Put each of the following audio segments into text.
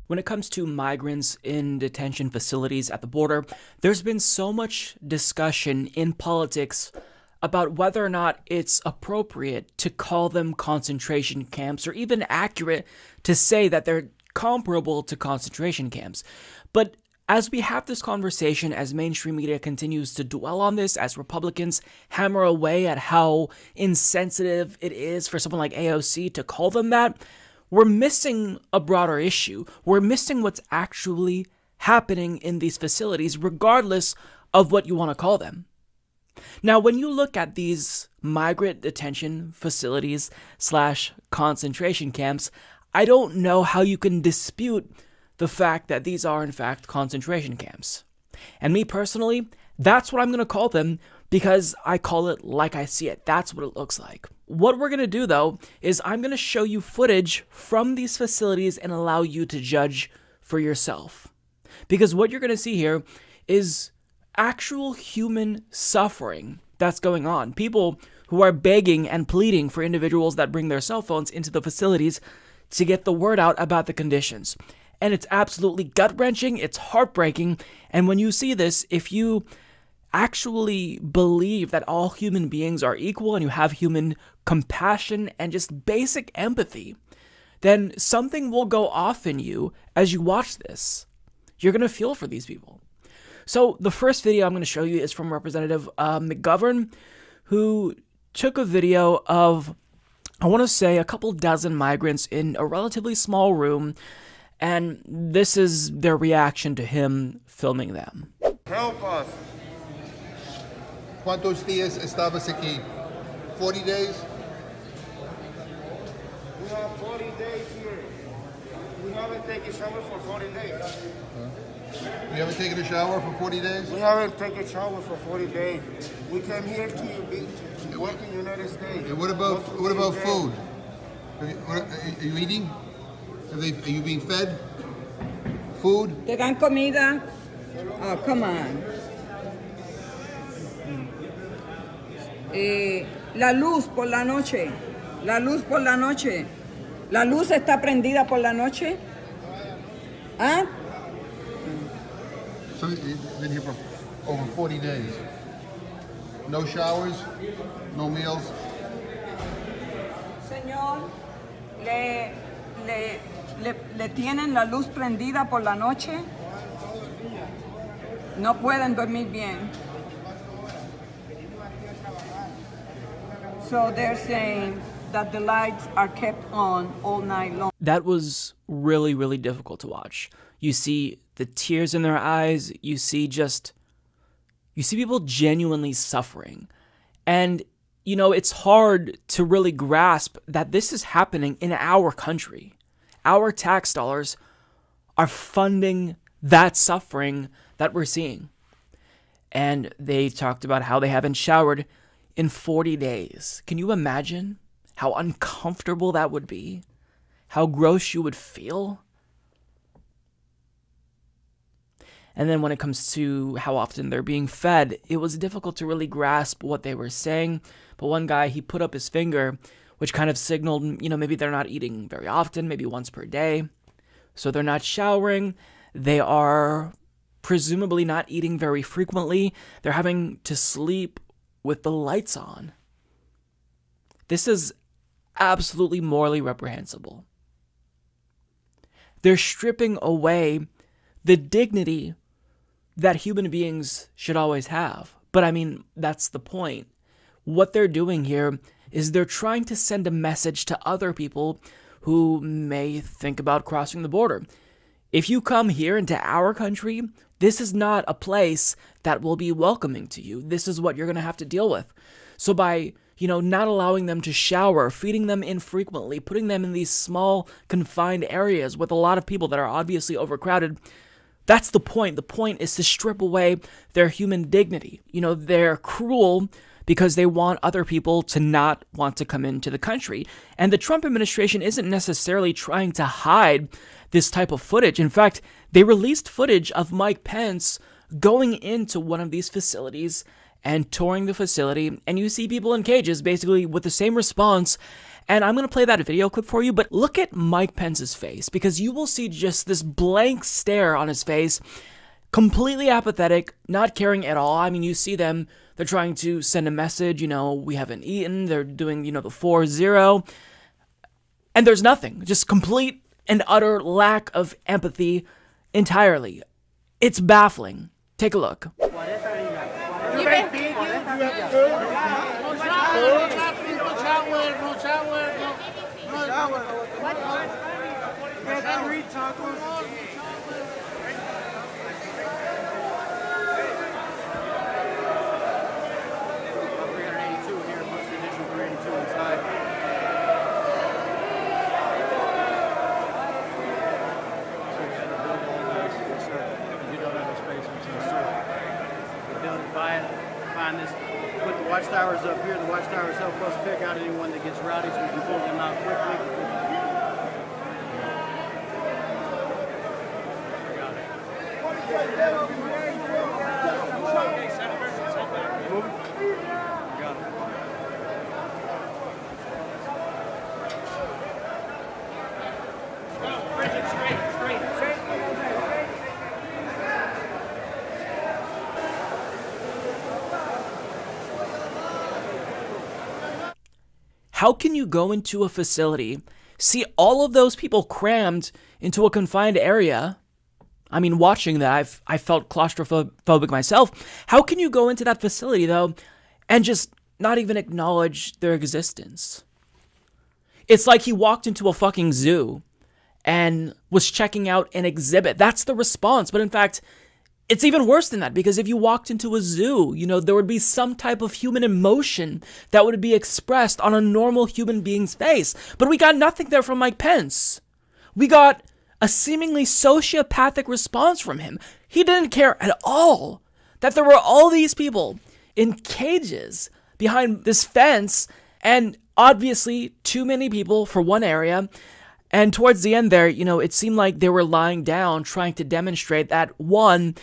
When it comes to migrants in detention facilities at the border, there's been so much discussion in politics about whether or not it's appropriate to call them concentration camps or even accurate to say that they're comparable to concentration camps. But as we have this conversation, as mainstream media continues to dwell on this, as Republicans hammer away at how insensitive it is for someone like AOC to call them that, we're missing a broader issue. We're missing what's actually happening in these facilities, regardless of what you want to call them. Now, when you look at these migrant detention facilities / concentration camps, I don't know how you can dispute the fact that these are, in fact, concentration camps. And me personally, that's what I'm going to call them because I call it like I see it. That's what it looks like. What we're going to do, though, is I'm going to show you footage from these facilities and allow you to judge for yourself. Because what you're going to see here is actual human suffering that's going on. People who are begging and pleading for individuals that bring their cell phones into the facilities to get the word out about the conditions. And it's absolutely gut-wrenching, it's heartbreaking, and when you see this, if you actually believe that all human beings are equal and you have human compassion and just basic empathy, then something will go off in you as you watch this. You're going to feel for these people. So the first video I'm going to show you is from Representative McGovern, who took a video of, I want to say, a couple dozen migrants in a relatively small room, and this is their reaction to him filming them. Help us. ¿Cuántos días estabas aquí? 40 days? We have 40 days here. We haven't taken a shower for 40 days. You haven't taken a shower for 40 days? We haven't taken a shower for 40 days. We came here to work in the United States. And what about food? Are you eating? Are you being fed? Food? ¿Te dan comida? Oh, come on. La luz por la noche. La luz por la noche. ¿La luz está prendida por la noche? ¿Ah? So you've been here for over 40 days. No showers? No meals? Señor, le tienen la luz prendida por la noche. No pueden dormir bien. So they're saying that the lights are kept on all night long. That was really, really difficult to watch. You see the tears in their eyes. You see people genuinely suffering. And, it's hard to really grasp that this is happening in our country. Our tax dollars are funding that suffering that we're seeing. And they talked about how they haven't showered in 40 days. Can you imagine how uncomfortable that would be? How gross you would feel? And then when it comes to how often they're being fed, it was difficult to really grasp what they were saying. But one guy, he put up his finger, which kind of signaled, maybe they're not eating very often, maybe once per day. So they're not showering. They are presumably not eating very frequently. They're having to sleep with the lights on. This is absolutely morally reprehensible. They're stripping away the dignity that human beings should always have. But that's the point. What they're doing here is they're trying to send a message to other people who may think about crossing the border. If you come here into our country, this is not a place that will be welcoming to you. This is what you're going to have to deal with. So by, not allowing them to shower, feeding them infrequently, putting them in these small, confined areas with a lot of people that are obviously overcrowded, that's the point. The point is to strip away their human dignity. They're cruel because they want other people to not want to come into the country. And the Trump administration isn't necessarily trying to hide this type of footage. In fact, they released footage of Mike Pence going into one of these facilities and touring the facility, and you see people in cages basically with the same response. And I'm going to play that video clip for you, but look at Mike Pence's face, because you will see just this blank stare on his face, completely apathetic, not caring at all. I mean, you see them, they're trying to send a message, we haven't eaten, they're doing, the 4-0, and there's nothing, just complete and utter lack of empathy entirely. It's baffling. Take a look. Find this, put the watchtowers up here. The watchtowers help us pick out anyone that gets rowdy so we can pull them out quickly. How can you go into a facility, see all of those people crammed into a confined area? I mean, watching that, I felt claustrophobic myself. How can you go into that facility, though, and just not even acknowledge their existence? It's like he walked into a fucking zoo and was checking out an exhibit. That's the response. But in fact, it's even worse than that, because if you walked into a zoo, there would be some type of human emotion that would be expressed on a normal human being's face. But we got nothing there from Mike Pence. We got a seemingly sociopathic response from him. He didn't care at all that there were all these people in cages behind this fence, and obviously too many people for one area. And towards the end there, it seemed like they were lying down trying to demonstrate that, one,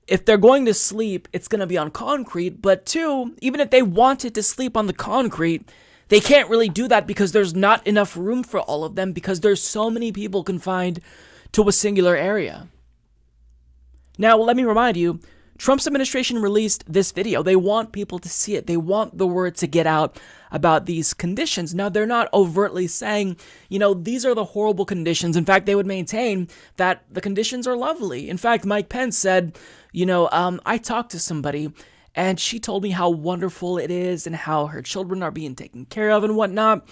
if they're going to sleep, it's going to be on concrete. But two, even if they wanted to sleep on the concrete, they can't really do that because there's not enough room for all of them, because there's so many people confined to a singular area. Now, let me remind you, Trump's administration released this video. They want people to see it. They want the word to get out about these conditions. Now, they're not overtly saying, these are the horrible conditions. In fact, they would maintain that the conditions are lovely. In fact, Mike Pence said, I talked to somebody and she told me how wonderful it is and how her children are being taken care of and whatnot.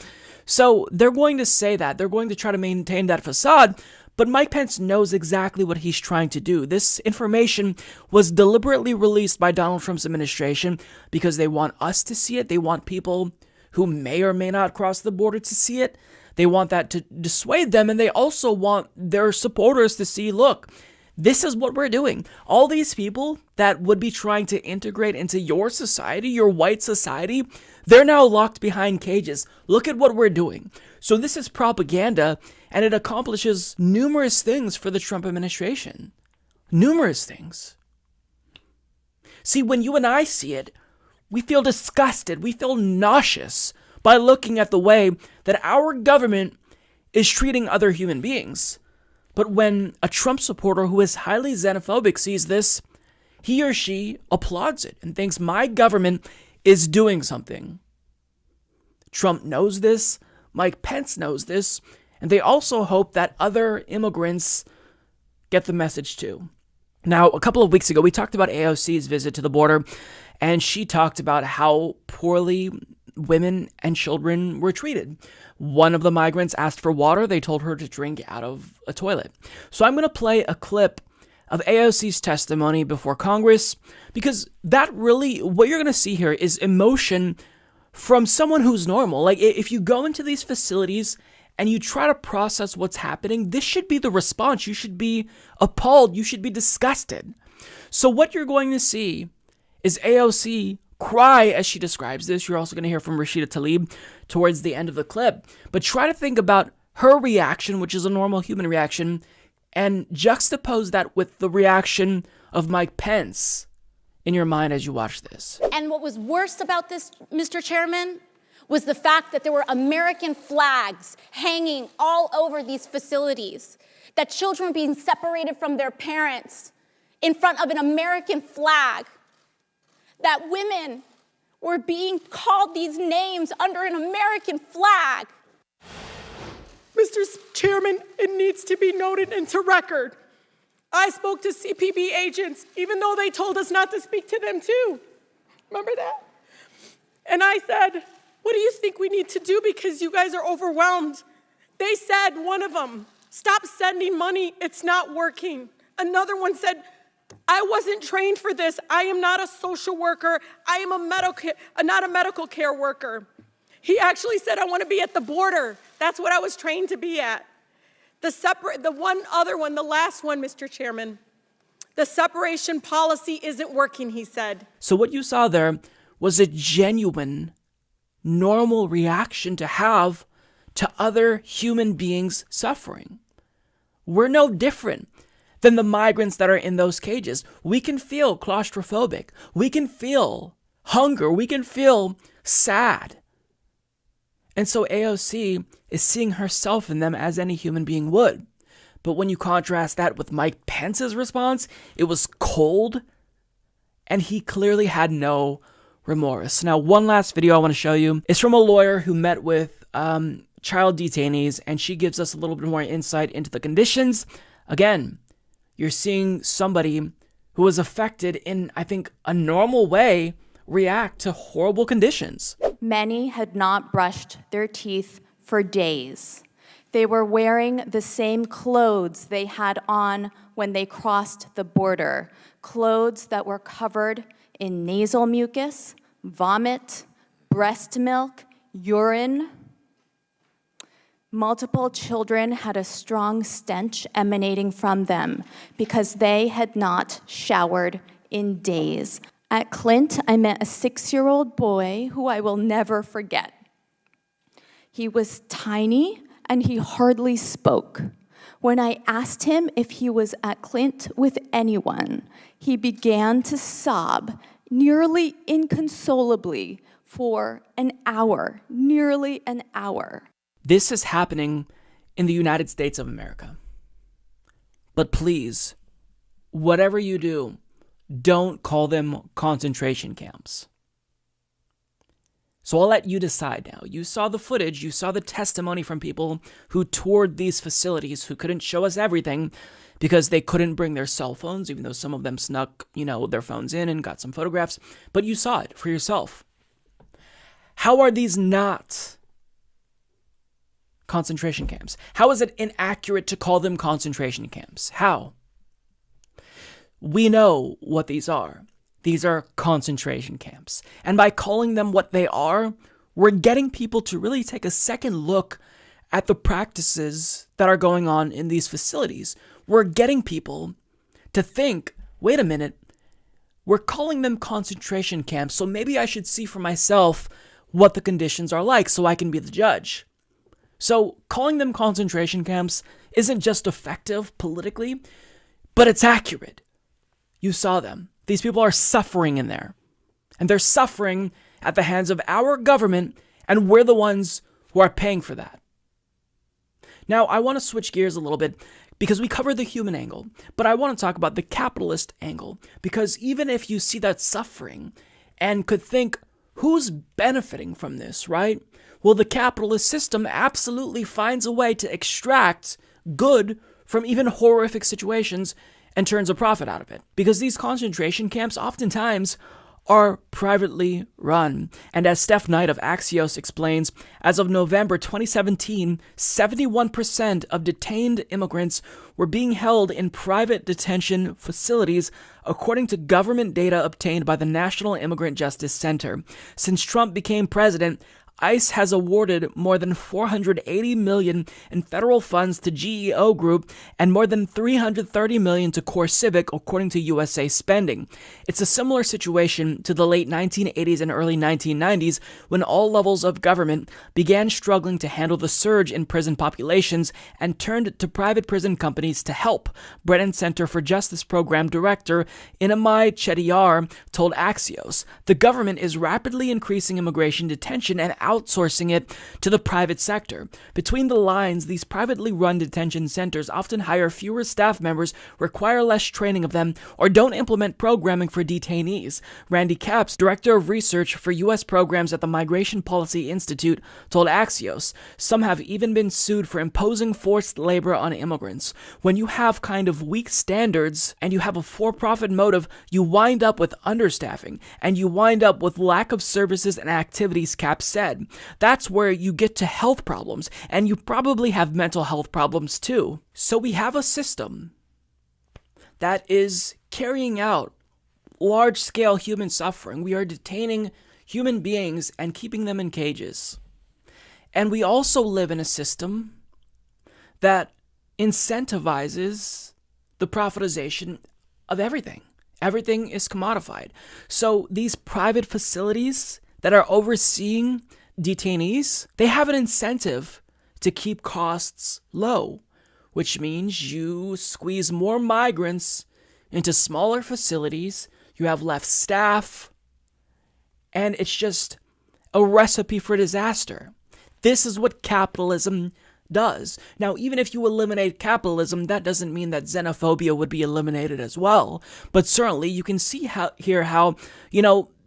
So they're going to say that. They're going to try to maintain that facade. But Mike Pence knows exactly what he's trying to do. This information was deliberately released by Donald Trump's administration because they want us to see it. They want people who may or may not cross the border to see it. They want that to dissuade them. And they also want their supporters to see, look, this is what we're doing. All these people that would be trying to integrate into your society, your white society, they're now locked behind cages. Look at what we're doing. So this is propaganda, and it accomplishes numerous things for the Trump administration. Numerous things. See, when you and I see it, we feel disgusted. We feel nauseous by looking at the way that our government is treating other human beings. But when a Trump supporter who is highly xenophobic sees this, he or she applauds it and thinks my government is doing something. Trump knows this, Mike Pence knows this, and they also hope that other immigrants get the message too. Now, a couple of weeks ago, we talked about AOC's visit to the border, and she talked about how poorly women and children were treated. One of the migrants asked for water. They told her to drink out of a toilet. So I'm going to play a clip of AOC's testimony before Congress, because that really, what you're going to see here is emotion from someone who's normal. Like, if you go into these facilities and you try to process what's happening, this should be the response. You should be appalled. You should be disgusted. So what you're going to see is AOC cry as she describes this. You're also going to hear from Rashida Tlaib towards the end of the clip. But try to think about her reaction, which is a normal human reaction, and juxtapose that with the reaction of Mike Pence in your mind as you watch this. And what was worse about this, Mr. Chairman, was the fact that there were American flags hanging all over these facilities, that children were being separated from their parents in front of an American flag, that women were being called these names under an American flag. Mr. Chairman, it needs to be noted into record. I spoke to CPB agents, even though they told us not to speak to them too. Remember that? And I said, what do you think we need to do because you guys are overwhelmed? They said, one of them, stop sending money, it's not working. Another one said, I wasn't trained for this. I am not a social worker. I am not a medical care worker. He actually said, I want to be at the border. That's what I was trained to be at. The last one, Mr. Chairman, the separation policy isn't working, he said. So what you saw there was a genuine, normal reaction to have to other human beings suffering. We're no different than the migrants that are in those cages. We can feel claustrophobic. We can feel hunger. We can feel sad. And so AOC is seeing herself in them as any human being would. But when you contrast that with Mike Pence's response, it was cold, and he clearly had no remorse. Now, one last video I want to show you is from a lawyer who met with child detainees, and she gives us a little bit more insight into the conditions. Again, you're seeing somebody who was affected in, I think, a normal way react to horrible conditions. Many had not brushed their teeth for days. They were wearing the same clothes they had on when they crossed the border, clothes that were covered in nasal mucus, vomit, breast milk, urine. Multiple children had a strong stench emanating from them because they had not showered in days. At Clint, I met a 6-year-old boy who I will never forget. He was tiny and he hardly spoke. When I asked him if he was at Clint with anyone, he began to sob nearly inconsolably for an hour, nearly an hour. This is happening in the United States of America. But please, whatever you do, don't call them concentration camps. So I'll let you decide now. You saw the footage, you saw the testimony from people who toured these facilities, who couldn't show us everything because they couldn't bring their cell phones, even though some of them snuck, their phones in and got some photographs. But you saw it for yourself. How are these not concentration camps? How is it inaccurate to call them concentration camps? How? We know what these are. These are concentration camps. And by calling them what they are, we're getting people to really take a second look at the practices that are going on in these facilities. We're getting people to think, wait a minute, we're calling them concentration camps, so maybe I should see for myself what the conditions are like so I can be the judge. So calling them concentration camps isn't just effective politically, but it's accurate. You saw them. These people are suffering in there. And they're suffering at the hands of our government, and we're the ones who are paying for that. Now, I want to switch gears a little bit because we covered the human angle, but I want to talk about the capitalist angle, because even if you see that suffering and could think, who's benefiting from this, right? Well, the capitalist system absolutely finds a way to extract good from even horrific situations and turns a profit out of it. Because these concentration camps oftentimes are privately run. And as Steph Knight of Axios explains, as of November 2017, 71% of detained immigrants were being held in private detention facilities, according to government data obtained by the National Immigrant Justice Center. Since Trump became president, ICE has awarded more than $480 million in federal funds to GEO Group and more than $330 million to CoreCivic, according to USA Spending. It's a similar situation to the late 1980s and early 1990s when all levels of government began struggling to handle the surge in prison populations and turned to private prison companies to help. Brennan Center for Justice Program Director Inamai Chettiar told Axios, "The government is rapidly increasing immigration detention and outsourcing it to the private sector. Between the lines, these privately run detention centers often hire fewer staff members, require less training of them, or don't implement programming for detainees." Randy Capps, Director of Research for U.S. Programs at the Migration Policy Institute, told Axios, "Some have even been sued for imposing forced labor on immigrants. When you have kind of weak standards and you have a for-profit motive, you wind up with understaffing, and you wind up with lack of services and activities," Capps said. "That's where you get to health problems, and you probably have mental health problems too." So we have a system that is carrying out large-scale human suffering. We are detaining human beings and keeping them in cages. And we also live in a system that incentivizes the privatization of everything. Everything is commodified. So these private facilities that are overseeing detainees, they have an incentive to keep costs low, which means you squeeze more migrants into smaller facilities, you have less staff, and it's just a recipe for disaster. This is what capitalism does. Now, even if you eliminate capitalism, that doesn't mean that xenophobia would be eliminated as well. But certainly you can see how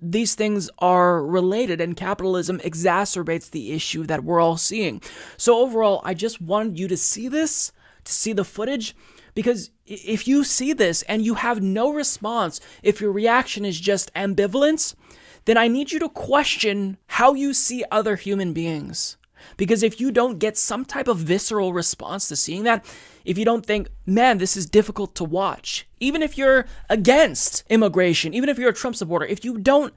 these things are related, and capitalism exacerbates the issue that we're all seeing. So overall, I just wanted you to see this, to see the footage, because if you see this and you have no response, if your reaction is just ambivalence, then I need you to question how you see other human beings. Because if you don't get some type of visceral response to seeing that, if you don't think, man, this is difficult to watch, even if you're against immigration, even if you're a Trump supporter, if you don't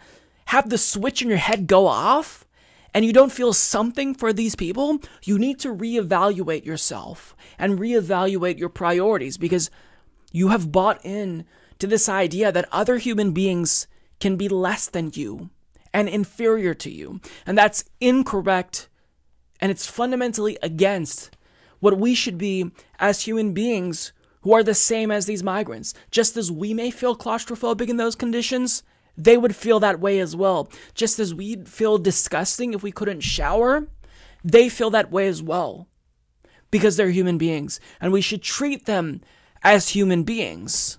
have the switch in your head go off and you don't feel something for these people, you need to reevaluate yourself and reevaluate your priorities, because you have bought in to this idea that other human beings can be less than you and inferior to you. And that's incorrect. And it's fundamentally against what we should be as human beings who are the same as these migrants. Just as we may feel claustrophobic in those conditions, they would feel that way as well. Just as we'd feel disgusting if we couldn't shower, they feel that way as well. Because they're human beings, and we should treat them as human beings.